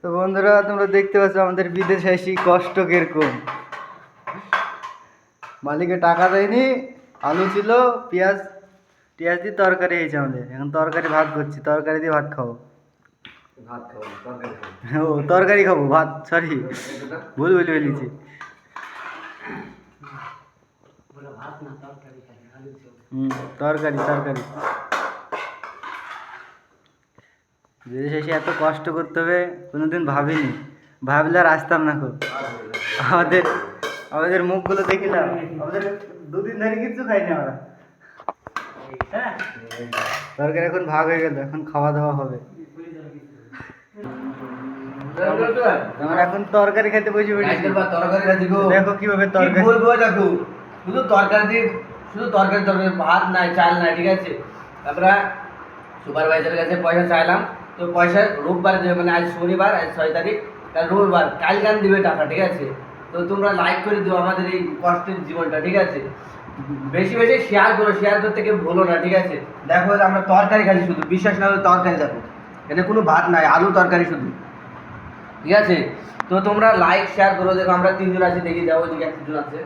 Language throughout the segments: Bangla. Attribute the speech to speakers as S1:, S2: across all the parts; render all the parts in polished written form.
S1: তো বন্ধুরা, তোমরা দেখতে পাচ্ছ আমাদের বিদেশে এসে কষ্ট কিরকম। মালিকে টাকা দেয়নি, আলু ছিল, পেঁয়াজ পেঁয়াজ দিয়ে তরকারি হয়েছে আমাদের। এখন তরকারি ভাত করছি, তরকারি দিয়ে ভাত খাবো। ও তরকারি খাবো, ভাত সরি ভুল বলে ফেলেছি। তরকারি তরকারি। বিদেশে এসে এত কষ্ট করতে হবে কোনোদিন ভাবিনি, ভাবলে আর আসতাম না। খুব আমাদের আমাদের মুখগুলো দেখিলাম, আমাদের দুদিন ধরে কিছু খাইনি আমরা। তরকারি এখন ভাগ হয়ে গেল, এখন খাওয়া দাওয়া হবে। আমার এখন তরকারি খেতে বসে পড়েছি। দেখো কিভাবে তরকারি বলবো, দেখো শুধু তরকারি দিয়ে, শুধু তরকারি তরকারি, ভাত নাই, চাল নাই, ঠিক আছে। তারপরে সুপারভাইজারের কাছে পয়সা চাইলাম, তো পয়সা রোববার দেবে, মানে আজ শনিবার, আজ 6 তারিখ, কাল রবিবার, কাল গান দিবে টাকা, ঠিক আছে। তো তোমরা লাইক করে দিও আমাদের এই কষ্টের জীবনটা, ঠিক আছে। বেশি বেশি শেয়ার করো, শেয়ার করতে কেউ ভুলো না, ঠিক আছে। দেখো আমরা তরকারি খালি, শুধু বিশ্বাস না হলে তরকারি দেখো, এখানে কোনো ভাত নাই, আলু তরকারি শুধু, ঠিক আছে। তো তোমরা লাইক শেয়ার করো। দেখো আমরা 3 জন আছি, দেখি যাও ওইদিকে 1 জন আছে,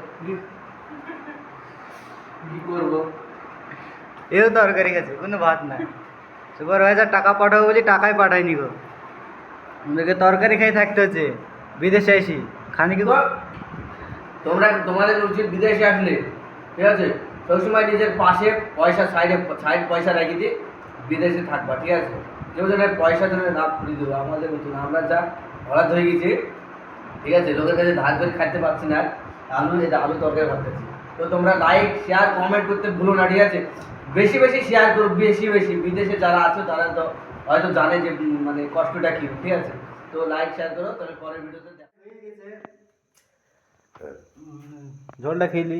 S1: কি করবো, এও তরকারি গেছে, কোনো ভাত নাই। সুপারভাইজার টাকা পাঠাবো বলি টাকাই পাঠায়নি গো, আমাদেরকে তরকারি খাই থাকতে হচ্ছে বিদেশে এসি। খানি কি তোমরা, তোমাদের উচিত বিদেশে আসলে, ঠিক আছে, সবসময় নিজের পাশে পয়সা সাইড পয়সা রেখে দিয়ে বিদেশে থাকবা, ঠিক আছে। কেউ যেন পয়সা যেন না পুরি দেবো আমাদের মতন, আমরা যা হঠাৎ হয়ে গেছি, ঠিক আছে। লোকের কাছে ধার করে খাইতে পারছি না, আলু তরকারি ভাবতেছি। তো তোমরা লাইক শেয়ার কমেন্ট করতে ভুলো না, ঠিক আছে। বেশি বেশি শেয়ার করো, বেশি বেশি। বিদেশে যারা আছো তারা তো হয়তো জানে যে মানে কষ্টটা কি, ঠিক আছে। তো লাইক শেয়ার করো, তবে পরের ভিডিওতে ঝোলটা খেলি।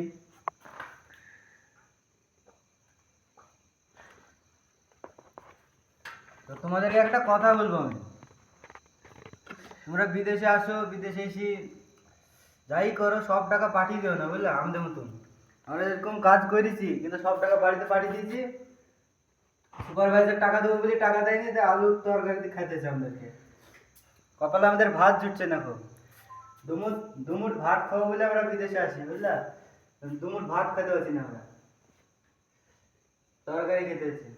S1: তো তোমাদেরকে একটা কথা বলবো আমি, তোমরা বিদেশে আসো, বিদেশে এসে যাই করো সব টাকা পাঠিয়ে দিও না, বুঝলে। আমাদের মতন আমরা এরকম কাজ করেছি, কিন্তু সব টাকা বাড়িতে পাঠিয়ে দিয়েছি। সুপারভাইজার টাকা দেবো বলে টাকা দেয়নি, তাই আলু তরকারি দিয়ে খাইতেছে আমাদেরকে। কপালে আমাদের ভাত জুটছে না। খুব দুমুট দুমুট ভাত খাবো বলে আমরা বিদেশে আসি, বুঝলা। দুমুট ভাত খেতে পারছি না আমরা, তরকারি খেতে হচ্ছে।